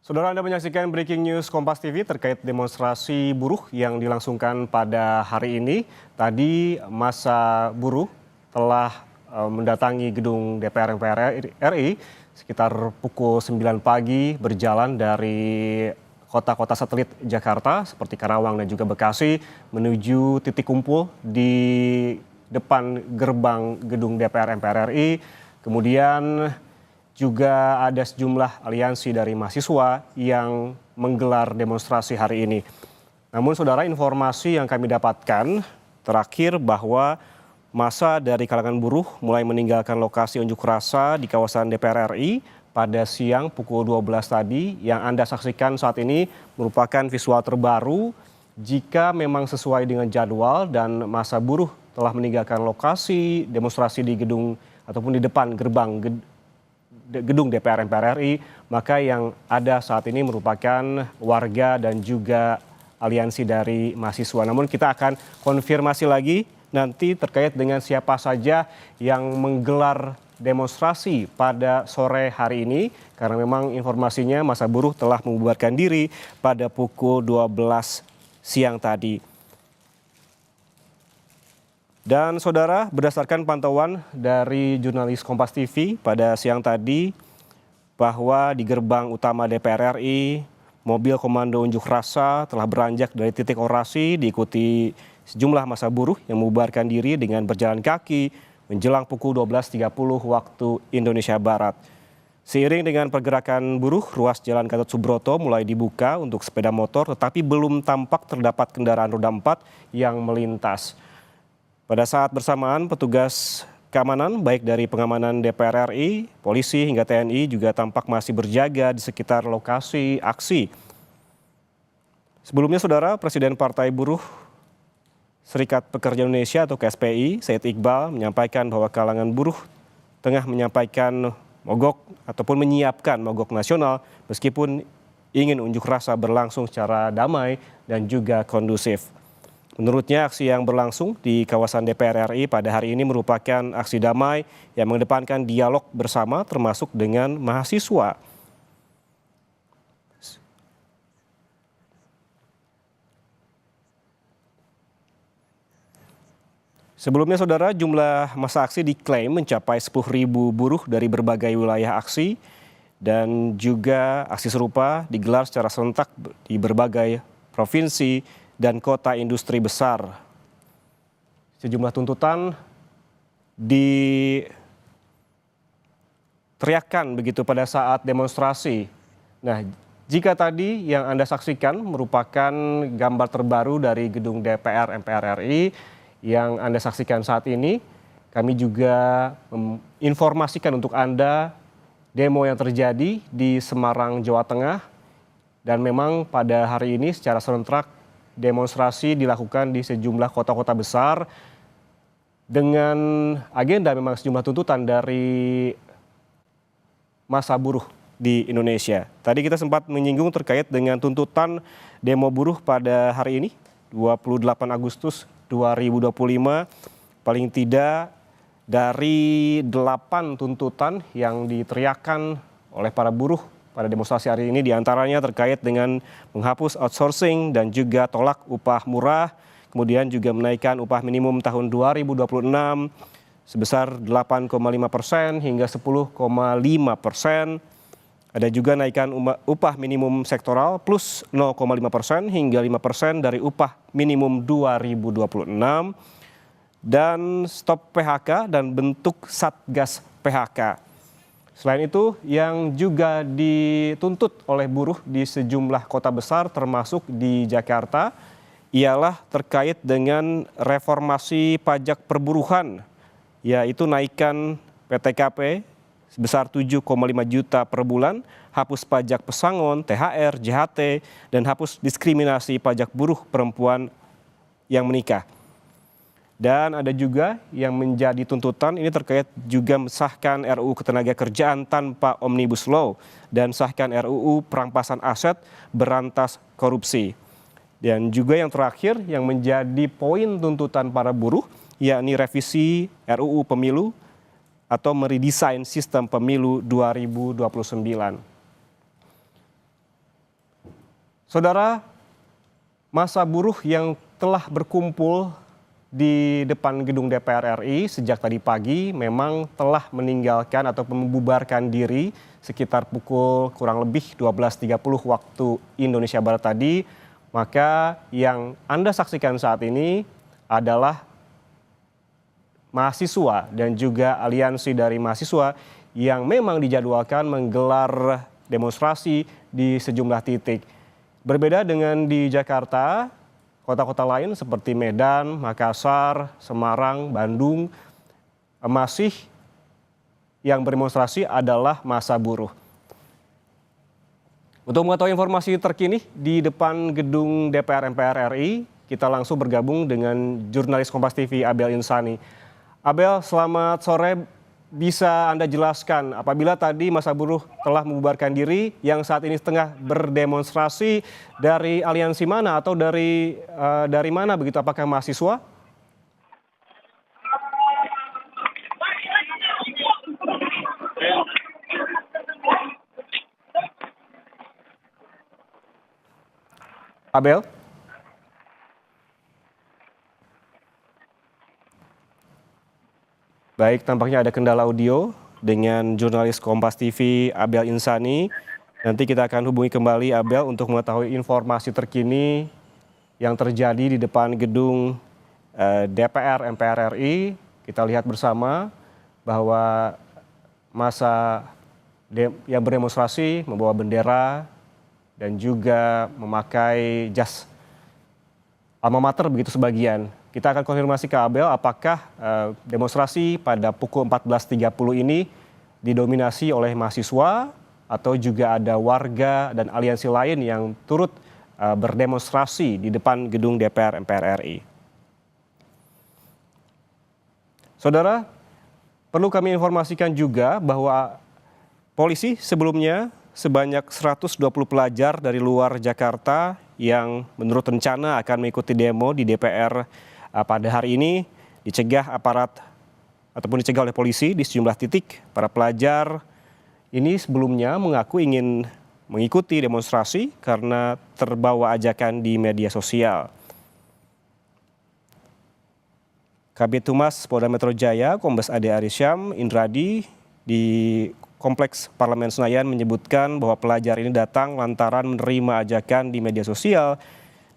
Saudara, Anda menyaksikan Breaking News Kompas TV terkait demonstrasi buruh yang dilangsungkan pada hari ini. Tadi massa buruh telah mendatangi gedung DPR MPR RI sekitar pukul 9 pagi berjalan dari kota-kota satelit Jakarta seperti Karawang dan juga Bekasi menuju titik kumpul di depan gerbang gedung DPR MPR RI. Kemudian juga ada sejumlah aliansi dari mahasiswa yang menggelar demonstrasi hari ini. Namun saudara, informasi yang kami dapatkan terakhir bahwa massa dari kalangan buruh mulai meninggalkan lokasi unjuk rasa di kawasan DPR RI pada siang pukul 12 tadi. Yang Anda saksikan saat ini merupakan visual terbaru jika memang sesuai dengan jadwal dan massa buruh telah meninggalkan lokasi demonstrasi di gedung ataupun di depan gerbang gedung DPR MPR RI, maka yang ada saat ini merupakan warga dan juga aliansi dari mahasiswa. Namun kita akan konfirmasi lagi nanti terkait dengan siapa saja yang menggelar demonstrasi pada sore hari ini, karena memang informasinya massa buruh telah membubarkan diri pada pukul 12 siang tadi. Dan saudara, berdasarkan pantauan dari jurnalis Kompas TV pada siang tadi bahwa di gerbang utama DPR RI, mobil komando unjuk rasa telah beranjak dari titik orasi diikuti sejumlah massa buruh yang membubarkan diri dengan berjalan kaki menjelang pukul 12.30 waktu Indonesia Barat. Seiring dengan pergerakan buruh, ruas Jalan Gatot Subroto mulai dibuka untuk sepeda motor, tetapi belum tampak terdapat kendaraan roda 4 yang melintas. Pada saat bersamaan, petugas keamanan baik dari pengamanan DPR RI, polisi hingga TNI juga tampak masih berjaga di sekitar lokasi aksi. Sebelumnya saudara, Presiden Partai Buruh Serikat Pekerja Indonesia atau KSPI, Said Iqbal menyampaikan bahwa kalangan buruh tengah menyampaikan mogok ataupun menyiapkan mogok nasional meskipun ingin unjuk rasa berlangsung secara damai dan juga kondusif. Menurutnya, aksi yang berlangsung di kawasan DPR RI pada hari ini merupakan aksi damai yang mengedepankan dialog bersama termasuk dengan mahasiswa. Sebelumnya saudara, jumlah massa aksi diklaim mencapai 10.000 buruh dari berbagai wilayah aksi dan juga aksi serupa digelar secara serentak di berbagai provinsi dan kota industri besar. Sejumlah tuntutan diteriakkan begitu pada saat demonstrasi. Nah, jika tadi yang Anda saksikan merupakan gambar terbaru dari gedung DPR MPR RI yang Anda saksikan saat ini, kami juga menginformasikan untuk Anda demo yang terjadi di Semarang, Jawa Tengah. Dan memang pada hari ini secara serentak demonstrasi dilakukan di sejumlah kota-kota besar dengan agenda memang sejumlah tuntutan dari massa buruh di Indonesia. Tadi kita sempat menyinggung terkait dengan tuntutan demo buruh pada hari ini, 28 Agustus 2025, paling tidak dari 8 tuntutan yang diteriakkan oleh para buruh pada demonstrasi hari ini diantaranya terkait dengan menghapus outsourcing dan juga tolak upah murah, kemudian juga menaikkan upah minimum tahun 2026 sebesar 8,5% hingga 10,5%. Ada juga naikkan upah minimum sektoral plus 0,5% hingga 5% dari upah minimum 2026 dan stop PHK dan bentuk Satgas PHK. Selain itu, yang juga dituntut oleh buruh di sejumlah kota besar termasuk di Jakarta ialah terkait dengan reformasi pajak perburuhan, yaitu naikkan PTKP sebesar 7,5 juta per bulan, hapus pajak pesangon, THR, JHT, dan hapus diskriminasi pajak buruh perempuan yang menikah. Dan ada juga yang menjadi tuntutan ini terkait juga mensahkan RUU Ketenagakerjaan tanpa Omnibus Law dan sahkan RUU Perampasan Aset Berantas Korupsi. Dan juga yang terakhir yang menjadi poin tuntutan para buruh yakni revisi RUU Pemilu atau meredesain sistem pemilu 2029. Saudara, massa buruh yang telah berkumpul di depan gedung DPR RI sejak tadi pagi memang telah meninggalkan atau membubarkan diri sekitar pukul kurang lebih 12.30 waktu Indonesia Barat tadi. Maka yang Anda saksikan saat ini adalah mahasiswa dan juga aliansi dari mahasiswa yang memang dijadwalkan menggelar demonstrasi di sejumlah titik. Berbeda dengan di Jakarta, kota-kota lain seperti Medan, Makassar, Semarang, Bandung, masih yang berdemonstrasi adalah massa buruh. Untuk mengetahui informasi terkini di depan gedung DPR MPR RI, kita langsung bergabung dengan jurnalis Kompas TV Abel Insani. Abel, selamat sore. Bisa Anda jelaskan apabila tadi massa buruh telah membubarkan diri yang saat ini tengah berdemonstrasi dari aliansi mana atau dari mana begitu? Apakah mahasiswa? Abel? Baik, tampaknya ada kendala audio dengan jurnalis Kompas TV Abel Insani. Nanti kita akan hubungi kembali Abel untuk mengetahui informasi terkini yang terjadi di depan gedung DPR MPR RI. Kita lihat bersama bahwa massa yang berdemonstrasi membawa bendera dan juga memakai jas alma mater begitu sebagian. Kita akan konfirmasi ke Abel apakah demonstrasi pada pukul 14.30 ini didominasi oleh mahasiswa atau juga ada warga dan aliansi lain yang turut berdemonstrasi di depan gedung DPR MPR RI. Saudara, perlu kami informasikan juga bahwa polisi sebelumnya sebanyak 120 pelajar dari luar Jakarta yang menurut rencana akan mengikuti demo di DPR pada hari ini dicegah aparat ataupun dicegah oleh polisi di sejumlah titik. Para pelajar ini sebelumnya mengaku ingin mengikuti demonstrasi karena terbawa ajakan di media sosial. Kabid Humas Polda Metro Jaya, Kombes Ade Arisyam Indradi di Kompleks Parlemen Senayan menyebutkan bahwa pelajar ini datang lantaran menerima ajakan di media sosial.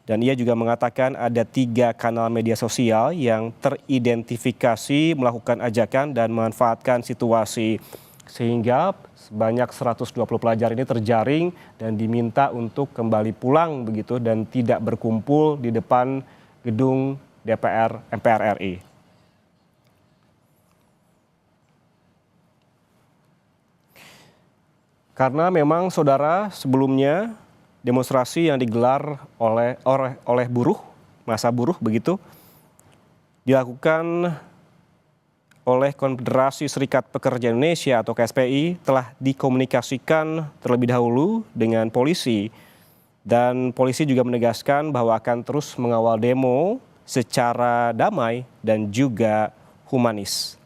Dan ia juga mengatakan ada 3 kanal media sosial yang teridentifikasi melakukan ajakan dan memanfaatkan situasi. Sehingga sebanyak 120 pelajar ini terjaring dan diminta untuk kembali pulang begitu dan tidak berkumpul di depan gedung DPR MPR RI. Karena memang saudara sebelumnya demonstrasi yang digelar oleh buruh, massa buruh begitu, dilakukan oleh Konfederasi Serikat Pekerja Indonesia atau KSPI telah dikomunikasikan terlebih dahulu dengan polisi. Dan polisi juga menegaskan bahwa akan terus mengawal demo secara damai dan juga humanis.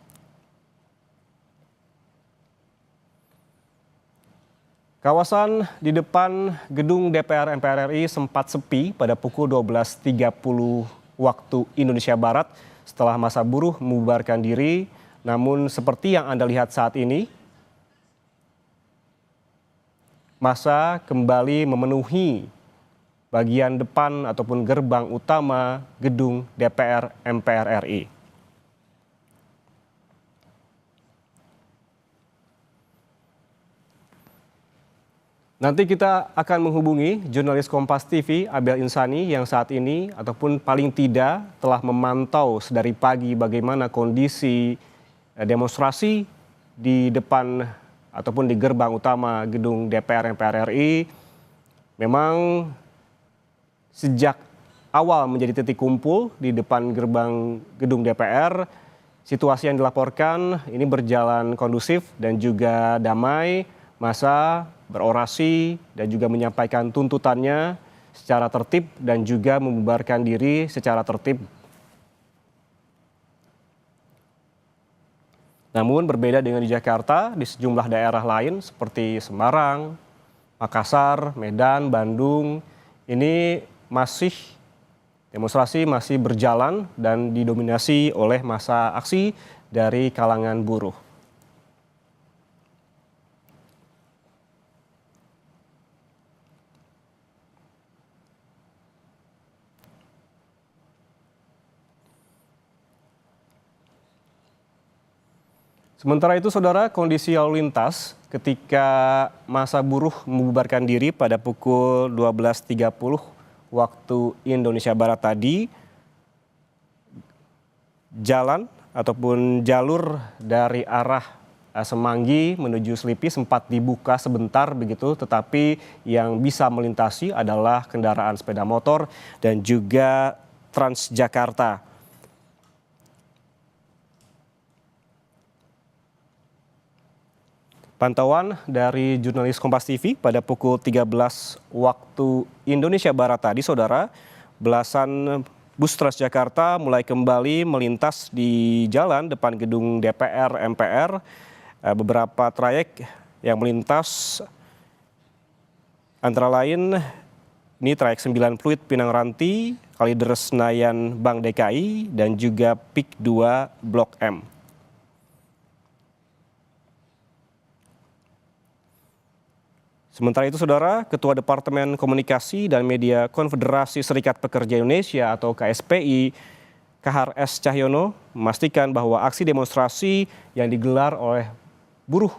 Kawasan di depan gedung DPR MPR RI sempat sepi pada pukul 12.30 waktu Indonesia Barat setelah massa buruh membubarkan diri. Namun seperti yang Anda lihat saat ini, massa kembali memenuhi bagian depan ataupun gerbang utama gedung DPR MPR RI. Nanti kita akan menghubungi jurnalis Kompas TV Abel Insani yang saat ini ataupun paling tidak telah memantau sedari pagi bagaimana kondisi demonstrasi di depan ataupun di gerbang utama gedung DPR MPR RI. Memang sejak awal menjadi titik kumpul di depan gerbang gedung DPR, situasi yang dilaporkan ini berjalan kondusif dan juga damai. Massa berorasi dan juga menyampaikan tuntutannya secara tertib dan juga membubarkan diri secara tertib. Namun berbeda dengan di Jakarta, di sejumlah daerah lain seperti Semarang, Makassar, Medan, Bandung, ini demonstrasi masih berjalan dan didominasi oleh massa aksi dari kalangan buruh. Sementara itu, saudara, kondisi lalu lintas ketika massa buruh membubarkan diri pada pukul 12.30 waktu Indonesia Barat tadi, jalan ataupun jalur dari arah Semanggi menuju Selipi sempat dibuka sebentar begitu, tetapi yang bisa melintasi adalah kendaraan sepeda motor dan juga Transjakarta. Pantauan dari jurnalis Kompas TV pada pukul 13 waktu Indonesia Barat tadi, saudara, belasan bus Transjakarta mulai kembali melintas di jalan depan gedung DPR MPR. Beberapa trayek yang melintas antara lain ini trayek 9 Pluit Pinang Ranti, Kalideres Senayan Bank DKI, dan juga PIK 2 Blok M. Sementara itu, saudara, Ketua Departemen Komunikasi dan Media Konfederasi Serikat Pekerja Indonesia atau KSPI, Kahar S. Cahyono, memastikan bahwa aksi demonstrasi yang digelar oleh buruh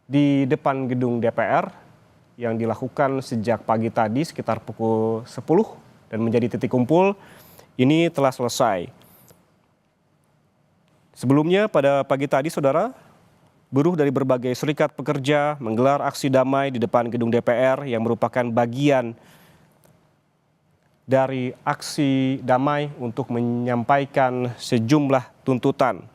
di depan gedung DPR yang dilakukan sejak pagi tadi sekitar pukul 10 dan menjadi titik kumpul ini telah selesai. Sebelumnya pada pagi tadi, saudara, buruh dari berbagai serikat pekerja menggelar aksi damai di depan gedung DPR yang merupakan bagian dari aksi damai untuk menyampaikan sejumlah tuntutan.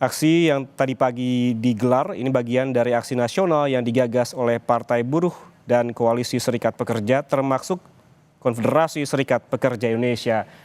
Aksi yang tadi pagi digelar ini bagian dari aksi nasional yang digagas oleh Partai Buruh dan Koalisi Serikat Pekerja termasuk Konfederasi Serikat Pekerja Indonesia.